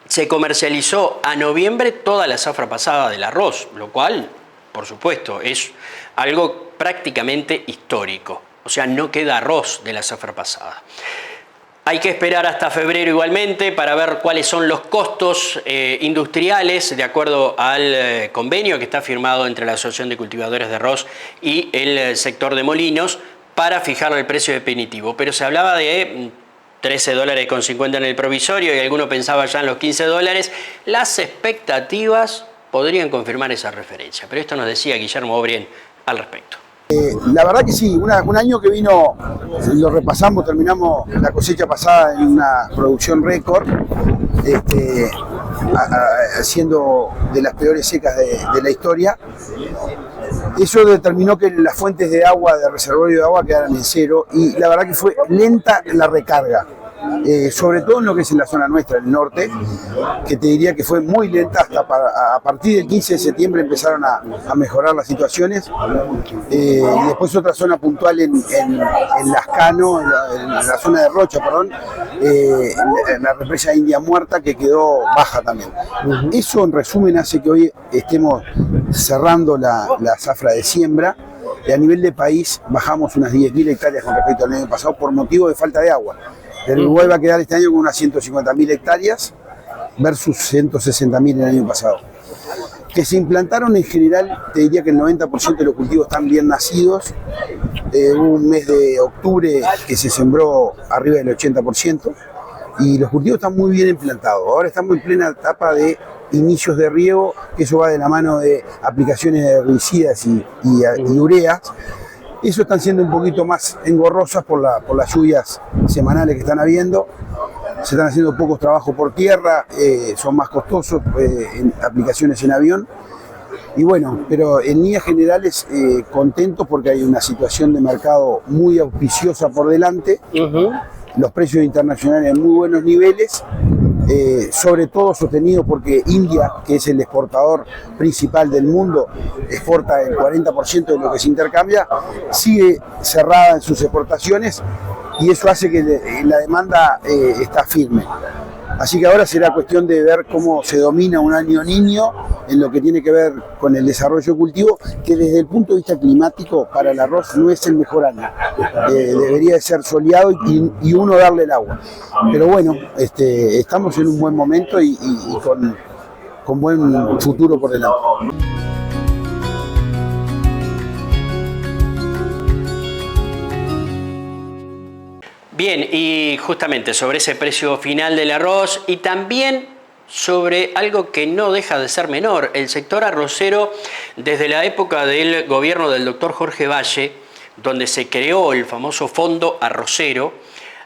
se comercializó a noviembre toda la zafra pasada del arroz, lo cual, por supuesto, es algo prácticamente histórico. O sea, no queda arroz de la zafra pasada. Hay que esperar hasta febrero igualmente para ver cuáles son los costos industriales de acuerdo al convenio que está firmado entre la Asociación de Cultivadores de Arroz y el sector de molinos para fijar el precio definitivo. Pero se hablaba de $13.50 en el provisorio y alguno pensaba ya en los $15. Las expectativas podrían confirmar esa referencia. Pero esto nos decía Guillermo Obrien al respecto. La verdad que sí, un año que vino, lo repasamos, terminamos la cosecha pasada en una producción récord, siendo de las peores secas de la historia. Eso determinó que las fuentes de agua, de reservorio de agua, quedaran en cero y la verdad que fue lenta la recarga. Sobre todo en lo que es en la zona nuestra, el norte, que te diría que fue muy lenta hasta a partir del 15 de septiembre empezaron a mejorar las situaciones. Y después otra zona puntual en Lascano, en la zona de Rocha, en la represa de India Muerta, que quedó baja también. Eso en resumen hace que hoy estemos cerrando la zafra de siembra. y a nivel de país bajamos unas 10.000 hectáreas con respecto al año pasado por motivo de falta de agua. El Uruguay va a quedar este año con unas 150.000 hectáreas versus 160.000 el año pasado. Que se implantaron en general, te diría que el 90% de los cultivos están bien nacidos. Hubo un mes de octubre que se sembró arriba del 80% y los cultivos están muy bien implantados. Ahora estamos en plena etapa de inicios de riego, que eso va de la mano de aplicaciones de herbicidas y ureas. Eso están siendo un poquito más engorrosas por las lluvias semanales que están habiendo. Se están haciendo pocos trabajos por tierra, son más costosos, en aplicaciones en avión. Y bueno, pero en líneas generales contentos porque hay una situación de mercado muy auspiciosa por delante. Los precios internacionales en muy buenos niveles, sobre todo sostenido porque India, que es el exportador principal del mundo, exporta el 40% de lo que se intercambia, sigue cerrada en sus exportaciones y eso hace que la demanda está firme. Así que ahora será cuestión de ver cómo se domina un año niño en lo que tiene que ver con el desarrollo cultivo, que desde el punto de vista climático para el arroz no es el mejor año. Debería de ser soleado y uno darle el agua. Pero bueno, estamos en un buen momento y con buen futuro por delante. Bien, y justamente sobre ese precio final del arroz y también sobre algo que no deja de ser menor, el sector arrocero desde la época del gobierno del doctor Jorge Valle, donde se creó el famoso Fondo Arrocero,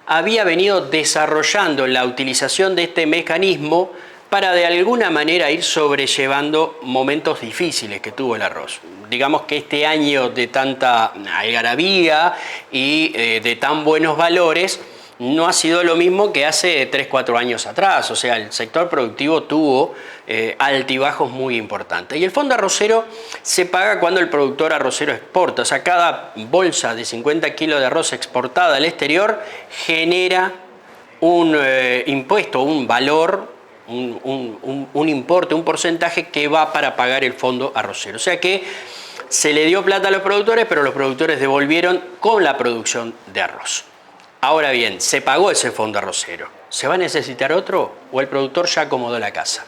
había venido desarrollando la utilización de este mecanismo para de alguna manera ir sobrellevando momentos difíciles que tuvo el arroz. Digamos que este año de tanta algarabía y de tan buenos valores no ha sido lo mismo que hace 3-4 años atrás. O sea, el sector productivo tuvo altibajos muy importantes. Y el fondo arrocero se paga cuando el productor arrocero exporta. O sea, cada bolsa de 50 kilos de arroz exportada al exterior genera un impuesto, un valor, un importe, un porcentaje que va para pagar el fondo arrocero. O sea que se le dio plata a los productores, pero los productores devolvieron con la producción de arroz. Ahora bien, se pagó ese fondo arrocero. ¿Se va a necesitar otro o el productor ya acomodó la casa?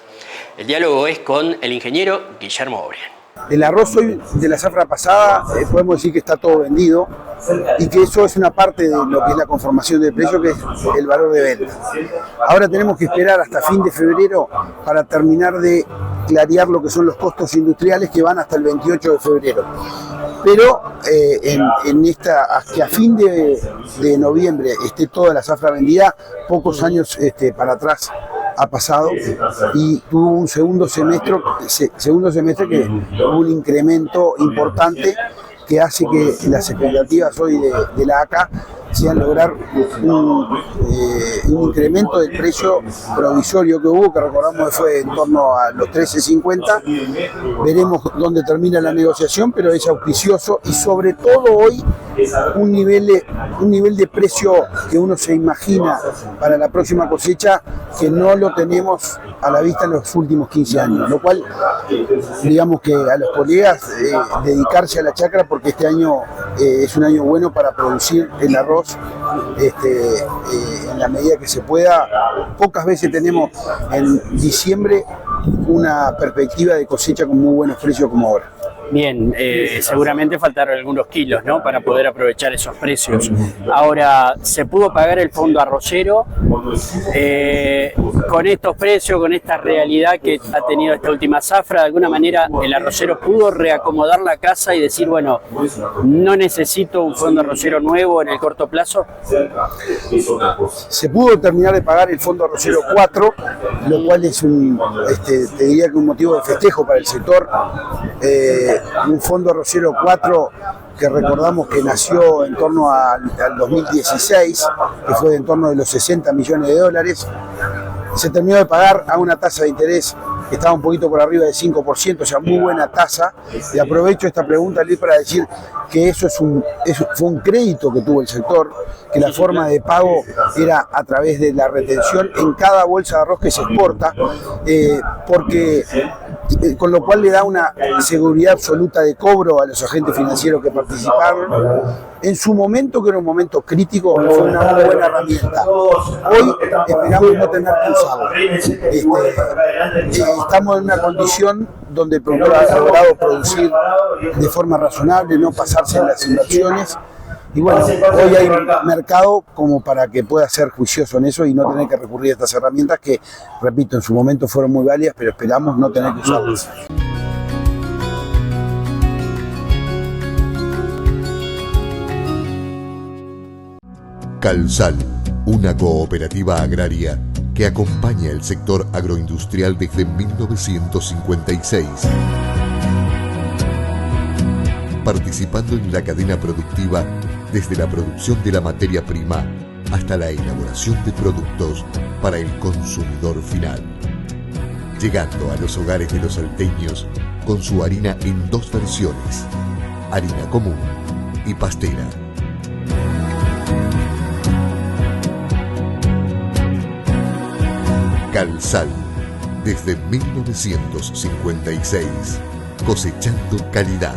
El diálogo es con el ingeniero Guillermo O'Brien. El arroz hoy de la zafra pasada podemos decir que está todo vendido y que eso es una parte de lo que es la conformación del precio, que es el valor de venta. Ahora tenemos que esperar hasta fin de febrero para terminar de clarear lo que son los costos industriales que van hasta el 28 de febrero. Pero que a fin de noviembre esté toda la zafra vendida, pocos años para atrás ha pasado y tuvo un segundo semestre que tuvo un incremento importante que hace que las expectativas hoy de la ACA sean lograr un incremento del precio provisorio que hubo, que recordamos que fue en torno a los 13.50. Veremos dónde termina la negociación, pero es auspicioso y sobre todo hoy un nivel de precio que uno se imagina para la próxima cosecha que no lo tenemos a la vista en los últimos 15 años, lo cual digamos que a los colegas dedicarse a la chacra porque este año es un año bueno para producir el arroz en la medida que se pueda. Pocas veces tenemos en diciembre una perspectiva de cosecha con muy buenos precios como ahora. Bien, seguramente faltaron algunos kilos, ¿no?, para poder aprovechar esos precios. Ahora, ¿se pudo pagar el fondo arrocero con estos precios, con esta realidad que ha tenido esta última zafra? De alguna manera, el arrocero pudo reacomodar la casa y decir, bueno, no necesito un fondo arrocero nuevo en el corto plazo. Se pudo terminar de pagar el fondo arrocero 4, lo cual es te diría que un motivo de festejo para el sector. Un fondo arrocero 4 que recordamos que nació en torno al 2016, que fue en torno de los 60 millones de dólares. Se terminó de pagar a una tasa de interés que estaba un poquito por arriba del 5%, o sea, muy buena tasa. Y aprovecho esta pregunta, Luis, para decir que eso fue un crédito que tuvo el sector, que la forma de pago era a través de la retención en cada bolsa de arroz que se exporta, porque con lo cual le da una seguridad absoluta de cobro a los agentes financieros que participaron. En su momento, que era un momento crítico, fue una muy buena herramienta. Hoy esperamos no tener que usarla. Estamos en una condición donde el productor ha logrado producir de forma razonable, no pasarse en las inversiones. Y bueno, hoy hay mercado como para que pueda ser juicioso en eso y no tener que recurrir a estas herramientas que, repito, en su momento fueron muy válidas, pero esperamos no tener que usarlas. Calsal, una cooperativa agraria que acompaña el sector agroindustrial desde 1956. Participando en la cadena productiva desde la producción de la materia prima hasta la elaboración de productos para el consumidor final. Llegando a los hogares de los salteños con su harina en 2 versiones, harina común y pastera. Calsal, desde 1956, cosechando calidad.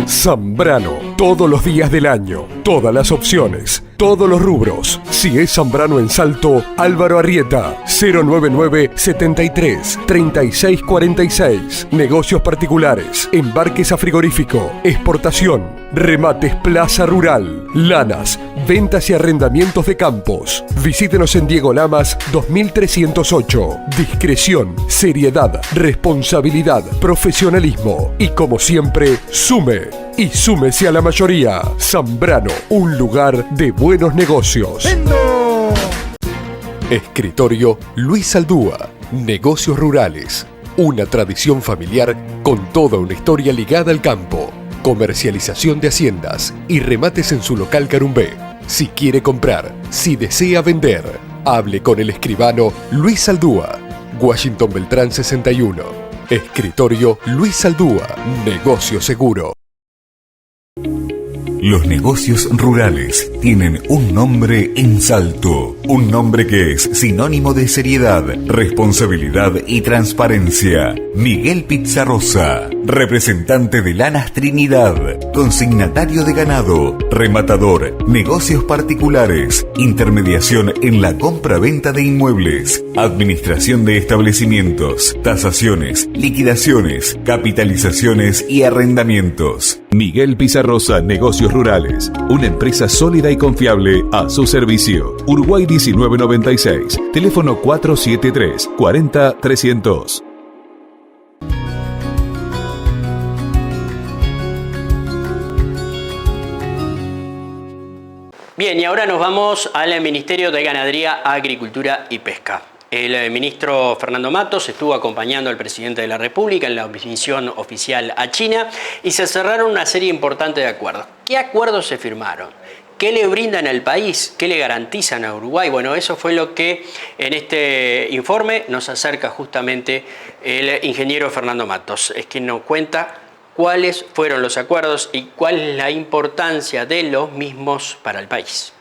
Zambrano, todos los días del año, todas las opciones, todos los rubros. Si es Zambrano en Salto, Álvaro Arrieta, 099 73 36 46. Negocios particulares, embarques a frigorífico, exportación, remates Plaza Rural, lanas, ventas y arrendamientos de campos. Visítenos en Diego Lamas 2308. Discreción, seriedad, responsabilidad, profesionalismo y, como siempre, sume y súmese a la mayoría. Zambrano, un lugar de buenos negocios. ¡Vendo! Escritorio Luis Aldúa. Negocios rurales. Una tradición familiar con toda una historia ligada al campo. Comercialización de haciendas y remates en su local Carumbé. Si quiere comprar, si desea vender, hable con el escribano Luis Aldúa. Washington Beltrán 61. Escritorio Luis Aldúa. Negocio seguro. Los negocios rurales tienen un nombre en Salto, un nombre que es sinónimo de seriedad, responsabilidad y transparencia. Miguel Pizarrosa, representante de Lanas Trinidad, consignatario de ganado, rematador, negocios particulares, intermediación en la compra-venta de inmuebles, administración de establecimientos, tasaciones, liquidaciones, capitalizaciones y arrendamientos. Miguel Pizarrosa, Negocios Rurales, una empresa sólida y confiable a su servicio. Uruguay 1996, teléfono 473 40 300. Bien, y ahora nos vamos al Ministerio de Ganadería, Agricultura y Pesca. El ministro Fernando Matos estuvo acompañando al presidente de la República en la misión oficial a China y se cerraron una serie importante de acuerdos. ¿Qué acuerdos se firmaron? ¿Qué le brindan al país? ¿Qué le garantizan a Uruguay? Bueno, eso fue lo que en este informe nos acerca justamente el ingeniero Fernando Matos. Es quien nos cuenta cuáles fueron los acuerdos y cuál es la importancia de los mismos para el país.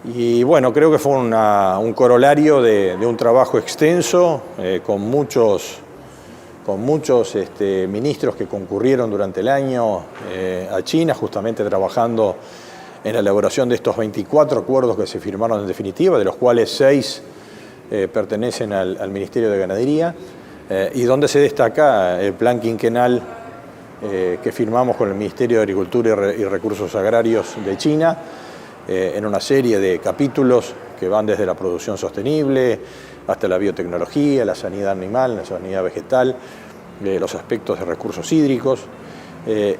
Y bueno, creo que fue un corolario de un trabajo extenso con muchos ministros que concurrieron durante el año a China, justamente trabajando en la elaboración de estos 24 acuerdos que se firmaron en definitiva, de los cuales 6 pertenecen al Ministerio de Ganadería, y donde se destaca el plan quinquenal que firmamos con el Ministerio de Agricultura y Recursos Agrarios de China, en una serie de capítulos que van desde la producción sostenible hasta la biotecnología, la sanidad animal, la sanidad vegetal, los aspectos de recursos hídricos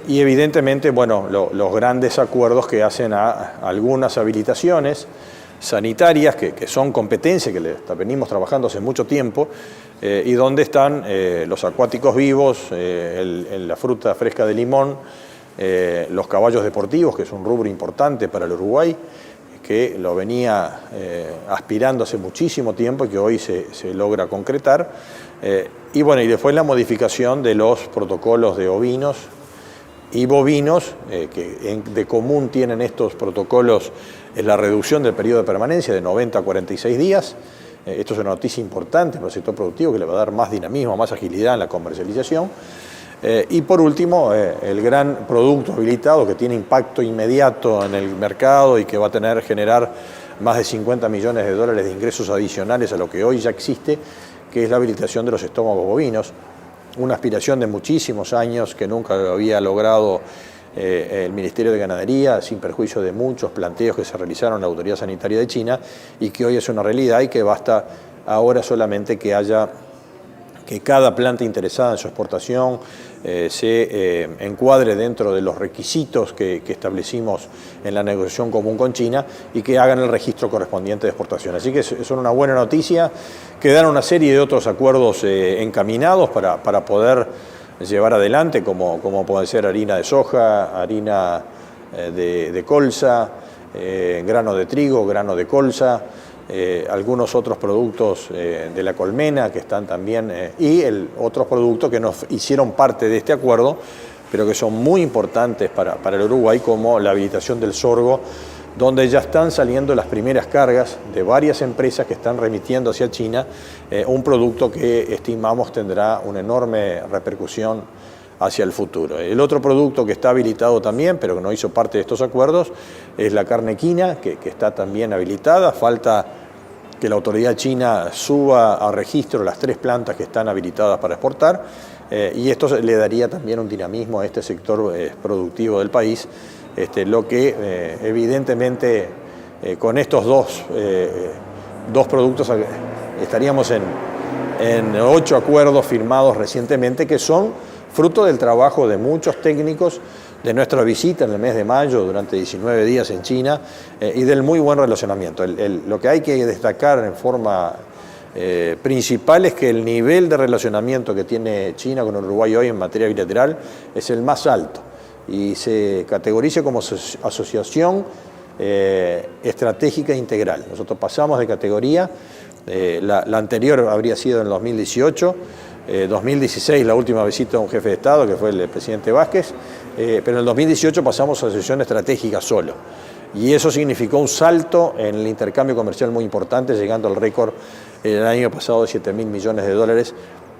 y evidentemente, bueno, los grandes acuerdos que hacen a algunas habilitaciones sanitarias que son competencias que venimos trabajando hace mucho tiempo y donde están los acuáticos vivos, la fruta fresca de limón, los caballos deportivos, que es un rubro importante para el Uruguay, que lo venía aspirando hace muchísimo tiempo y que hoy se logra concretar. Y bueno, y después la modificación de los protocolos de ovinos y bovinos, que de común tienen estos protocolos es la reducción del periodo de permanencia de 90 a 46 días. Esto es una noticia importante para el sector productivo que le va a dar más dinamismo, más agilidad en la comercialización. Y por último, el gran producto habilitado que tiene impacto inmediato en el mercado y que va a generar más de 50 millones de dólares de ingresos adicionales a lo que hoy ya existe, que es la habilitación de los estómagos bovinos, una aspiración de muchísimos años que nunca había logrado el Ministerio de Ganadería, sin perjuicio de muchos planteos que se realizaron en la Autoridad Sanitaria de China y que hoy es una realidad y que basta ahora solamente que cada planta interesada en su exportación se encuadre dentro de los requisitos que establecimos en la negociación común con China y que hagan el registro correspondiente de exportación. Así que son una buena noticia. Quedaron una serie de otros acuerdos encaminados para poder llevar adelante, como puede ser harina de soja, harina de colza, grano de trigo, grano de colza, algunos otros productos de la colmena que están también, y otros productos que nos hicieron parte de este acuerdo, pero que son muy importantes para el Uruguay, como la habilitación del sorgo, donde ya están saliendo las primeras cargas de varias empresas que están remitiendo hacia China un producto que estimamos tendrá una enorme repercusión hacia el futuro. El otro producto que está habilitado también, pero que no hizo parte de estos acuerdos, es la carne equina, que está también habilitada. Falta que la autoridad china suba a registro las 3 plantas que están habilitadas para exportar, y esto le daría también un dinamismo a este sector productivo del país, lo que evidentemente con estos dos productos estaríamos en 8 acuerdos firmados recientemente, que son fruto del trabajo de muchos técnicos, de nuestra visita en el mes de mayo durante 19 días en China y del muy buen relacionamiento. Lo que hay que destacar en forma principal es que el nivel de relacionamiento que tiene China con Uruguay hoy en materia bilateral es el más alto y se categoriza como asociación estratégica integral. Nosotros pasamos de categoría, la anterior habría sido en el 2018, 2016 la última visita de un jefe de Estado, que fue el presidente Vázquez, pero en el 2018 pasamos a asociación estratégica solo. Y eso significó un salto en el intercambio comercial muy importante, llegando al récord el año pasado de 7.000 millones de dólares.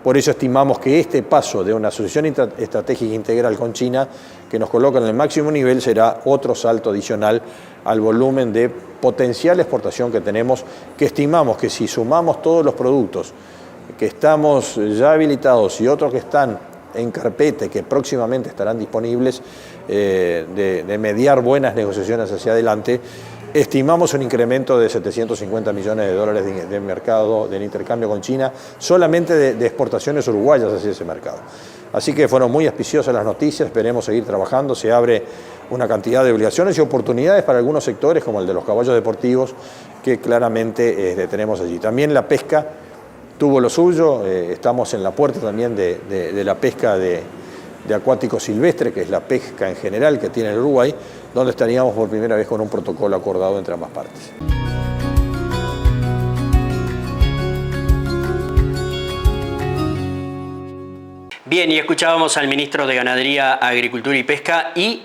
Por eso estimamos que este paso de una asociación estratégica integral con China, que nos coloca en el máximo nivel, será otro salto adicional al volumen de potencial exportación que tenemos, que estimamos que si sumamos todos los productos que estamos ya habilitados y otros que están en carpeta y que próximamente estarán disponibles, de mediar buenas negociaciones hacia adelante, estimamos un incremento de 750 millones de dólares de mercado, del intercambio con China, solamente de exportaciones uruguayas hacia ese mercado. Así que fueron muy auspiciosas las noticias, esperemos seguir trabajando, se abre una cantidad de obligaciones y oportunidades para algunos sectores, como el de los caballos deportivos, que claramente tenemos allí. También la pesca tuvo lo suyo, estamos en la puerta también de la pesca de acuático silvestre, que es la pesca en general que tiene el Uruguay, donde estaríamos por primera vez con un protocolo acordado entre ambas partes. Bien, y escuchábamos al ministro de Ganadería, Agricultura y Pesca, y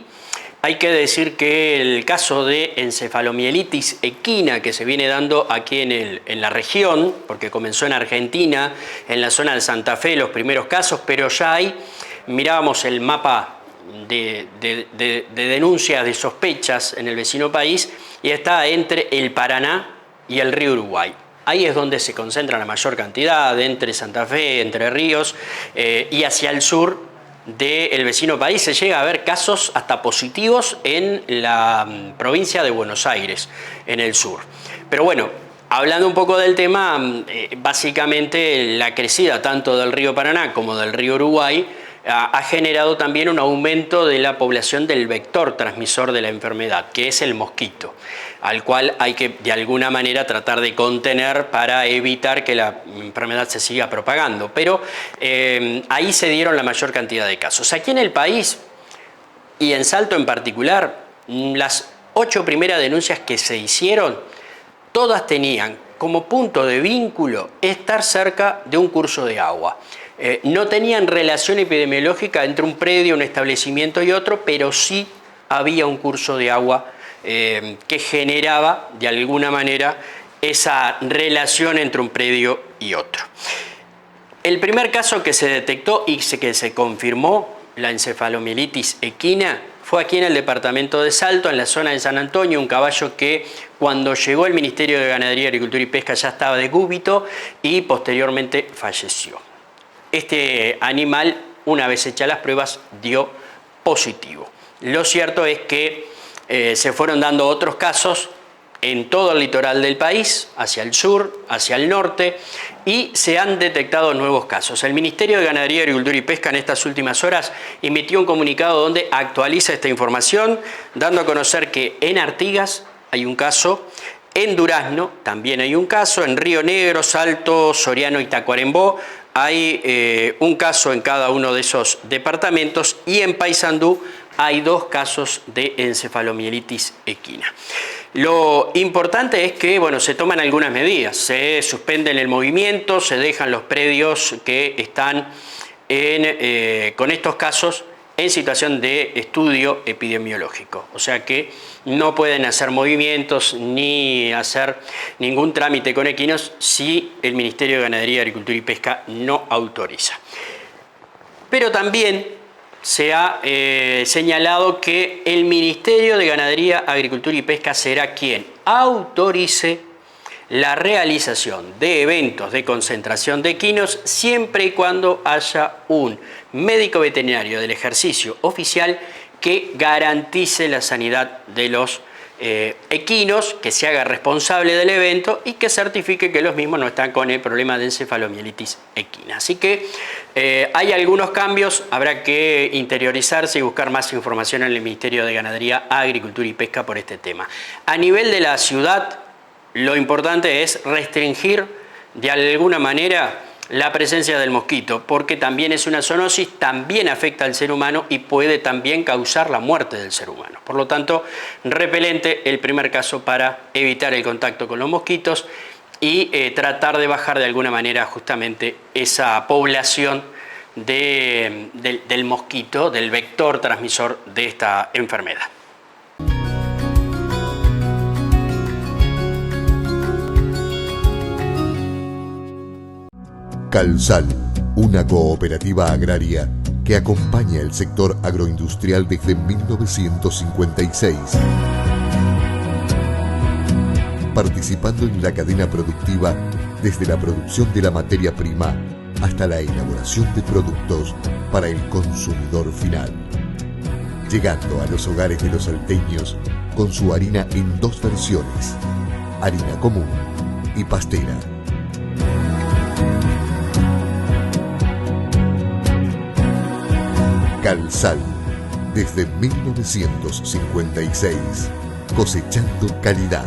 hay que decir que el caso de encefalomielitis equina que se viene dando aquí en la región, porque comenzó en Argentina, en la zona de Santa Fe, los primeros casos, pero ya mirábamos el mapa de denuncias, de sospechas en el vecino país, y está entre el Paraná y el río Uruguay. Ahí es donde se concentra la mayor cantidad, entre Santa Fe, Entre Ríos, y hacia el sur del vecino país se llega a ver casos hasta positivos en la provincia de Buenos Aires, en el sur. Pero bueno, hablando un poco del tema, básicamente la crecida tanto del río Paraná como del río Uruguay ha generado también un aumento de la población del vector transmisor de la enfermedad, que es el mosquito, al cual hay que de alguna manera tratar de contener para evitar que la enfermedad se siga propagando. Pero ahí se dieron la mayor cantidad de casos. Aquí en el país, y en Salto en particular, las 8 primeras denuncias que se hicieron, todas tenían como punto de vínculo estar cerca de un curso de agua. No tenían relación epidemiológica entre un predio, un establecimiento y otro, pero sí había un curso de agua que generaba de alguna manera esa relación entre un predio y otro. El primer caso que se detectó y que se confirmó la encefalomielitis equina fue aquí en el departamento de Salto, en la zona de San Antonio, un caballo que cuando llegó el Ministerio de Ganadería, Agricultura y Pesca ya estaba de decúbito y posteriormente falleció. Este animal, una vez hechas las pruebas, dio positivo. Lo cierto es que se fueron dando otros casos en todo el litoral del país, hacia el sur, hacia el norte, y se han detectado nuevos casos. El Ministerio de Ganadería, Agricultura y Pesca en estas últimas horas emitió un comunicado donde actualiza esta información, dando a conocer que en Artigas hay un caso, en Durazno también hay un caso, en Río Negro, Salto, Soriano y Tacuarembó hay un caso en cada uno de esos departamentos, y en Paysandú hay 2 casos de encefalomielitis equina. Lo importante es que, bueno, se toman algunas medidas, se suspenden el movimiento, se dejan los predios que están con estos casos en situación de estudio epidemiológico. O sea que no pueden hacer movimientos ni hacer ningún trámite con equinos si el Ministerio de Ganadería, Agricultura y Pesca no autoriza. Pero también se ha señalado que el Ministerio de Ganadería, Agricultura y Pesca será quien autorice la realización de eventos de concentración de equinos siempre y cuando haya un médico veterinario del ejercicio oficial que garantice la sanidad de los equinos, que se haga responsable del evento y que certifique que los mismos no están con el problema de encefalomielitis equina. Así que hay algunos cambios, habrá que interiorizarse y buscar más información en el Ministerio de Ganadería, Agricultura y Pesca por este tema. A nivel de la ciudad, lo importante es restringir de alguna manera la presencia del mosquito, porque también es una zoonosis, también afecta al ser humano y puede también causar la muerte del ser humano. Por lo tanto, repelente el primer caso para evitar el contacto con los mosquitos y tratar de bajar de alguna manera justamente esa población del mosquito, del vector transmisor de esta enfermedad. Calsal, una cooperativa agraria que acompaña el sector agroindustrial desde 1956, participando en la cadena productiva desde la producción de la materia prima hasta la elaboración de productos para el consumidor final, llegando a los hogares de los salteños con su harina en 2 versiones, harina común y pastera. Calsal, desde 1956, cosechando calidad.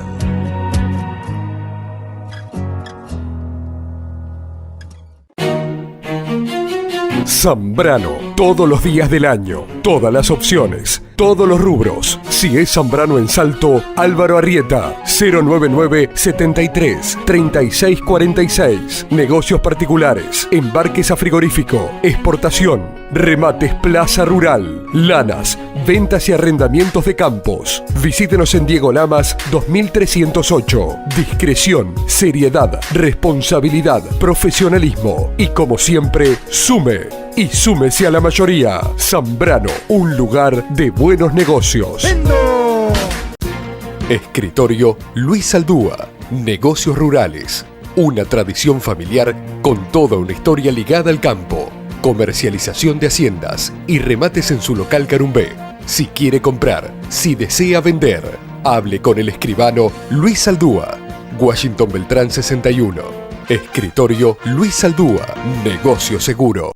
Zambrano, todos los días del año, todas las opciones, todos los rubros. Si es Zambrano en Salto, Álvaro Arrieta, 099 73 36 46. Negocios particulares, embarques a frigorífico, exportación, remates Plaza Rural, lanas, ventas y arrendamientos de campos. Visítenos en Diego Lamas 2308. Discreción, seriedad, responsabilidad, profesionalismo y, como siempre, sume y súmese a la mayoría. Zambrano, un lugar de buenos negocios. ¡Vendo! Escritorio Luis Aldúa. Negocios rurales. Una tradición familiar con toda una historia ligada al campo. Comercialización de haciendas y remates en su local Carumbé. Si quiere comprar, si desea vender, hable con el escribano Luis Aldúa. Washington Beltrán 61. Escritorio Luis Aldúa. Negocio seguro.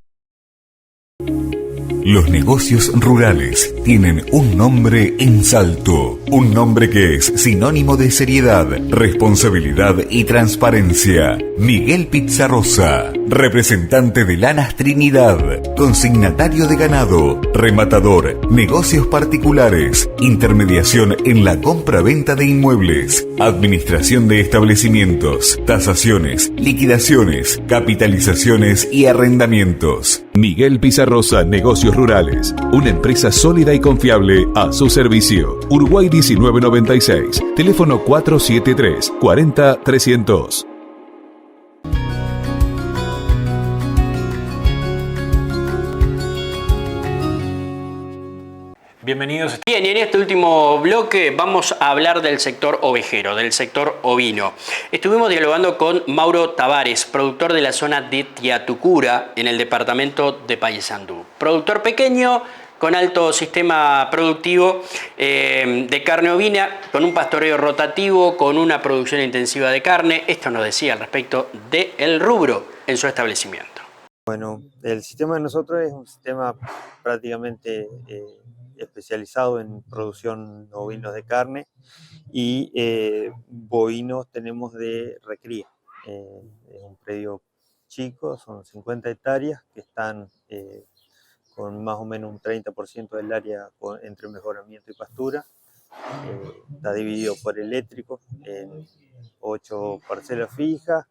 Los negocios rurales tienen un nombre en Salto, un nombre que es sinónimo de seriedad, responsabilidad y transparencia. Miguel Pizarrosa, representante de Lanas Trinidad, consignatario de ganado, rematador, negocios particulares, intermediación en la compra-venta de inmuebles, administración de establecimientos, tasaciones, liquidaciones, capitalizaciones y arrendamientos. Miguel Pizarrosa, Negocios Rurales, una empresa sólida y confiable a su servicio. Uruguay 1996, teléfono 473 40 300. Bienvenidos. Bien, y en este último bloque vamos a hablar del sector ovejero, del sector ovino. Estuvimos dialogando con Mauro Tavares, productor de la zona de Tiatucura, en el departamento de Paysandú. Productor pequeño, con alto sistema productivo de carne ovina, con un pastoreo rotativo, con una producción intensiva de carne. Esto nos decía al respecto del rubro en su establecimiento. Bueno, el sistema de nosotros es un sistema prácticamente especializado en producción de ovinos de carne y bovinos tenemos de recría. Es un predio chico, son 50 hectáreas que están con más o menos un 30% del área entre mejoramiento y pastura. Está dividido por eléctrico en 8 parcelas fijas.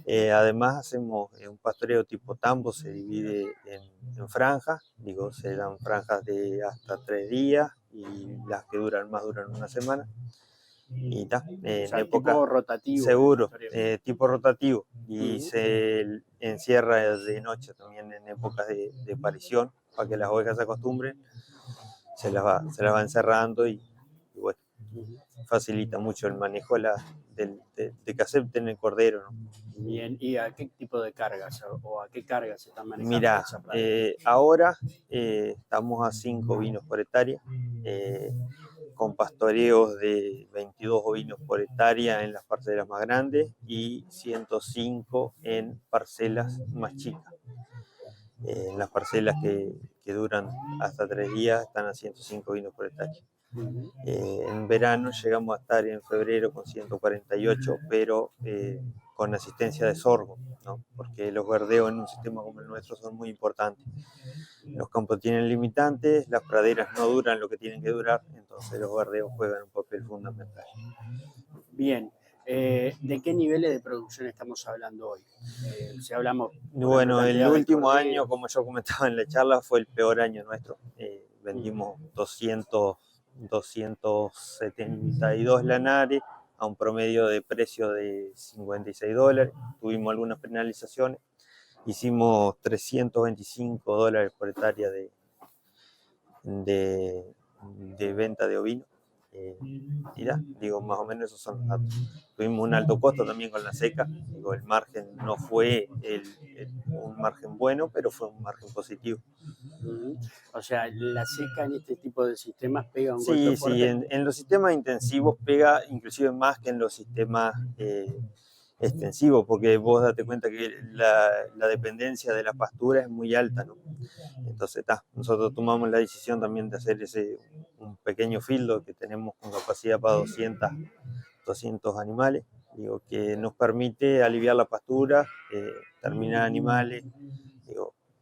Además hacemos un pastoreo tipo tambo, se divide en franjas, se dan franjas de hasta 3 días y las que duran más duran una semana. Y en época tipo rotativo. Seguro, tipo rotativo. Y se encierra de noche también en épocas de parición para que las ovejas se acostumbren. Se las va encerrando y bueno, facilita mucho el manejo de que acepten el cordero, ¿no? Bien, ¿y a qué tipo de cargas o a qué cargas se están manejando? Mira, ahora estamos a 5 ovinos por hectárea, con pastoreos de 22 ovinos por hectárea en las parcelas más grandes y 105 en parcelas más chicas. En las parcelas que duran hasta 3 días están a 105 ovinos por hectárea. En verano llegamos a estar en febrero con 148, pero con asistencia de sorgo, ¿no? Porque los verdeos en un sistema como el nuestro son muy importantes. Los campos tienen limitantes, las praderas no duran lo que tienen que durar, entonces los verdeos juegan un papel fundamental. Bien, ¿de qué niveles de producción estamos hablando hoy? Si hablamos... Bueno, el último año, como yo comentaba en la charla, fue el peor año nuestro. Vendimos 272 lanares a un promedio de precio de $56. Tuvimos algunas penalizaciones. Hicimos $325 por hectárea de venta de ovino. Más o menos esos son los datos. Tuvimos un alto costo también con la seca. El margen no fue un margen bueno, pero fue un margen positivo. O sea, la seca en este tipo de sistemas pega un golpe fuerte. Sí, en los sistemas intensivos pega inclusive más que en los sistemas extensivos, porque vos date cuenta que la dependencia de la pastura es muy alta, ¿no? Entonces, nosotros tomamos la decisión también de hacer un pequeño fildo que tenemos con capacidad para 200 animales, que nos permite aliviar la pastura, terminar animales,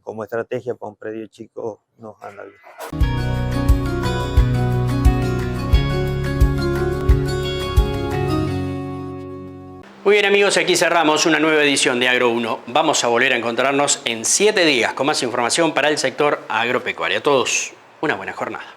como estrategia para un predio chico nos anda bien. Muy bien amigos, aquí cerramos una nueva edición de Agro 1. Vamos a volver a encontrarnos en 7 días con más información para el sector agropecuario. A todos, una buena jornada.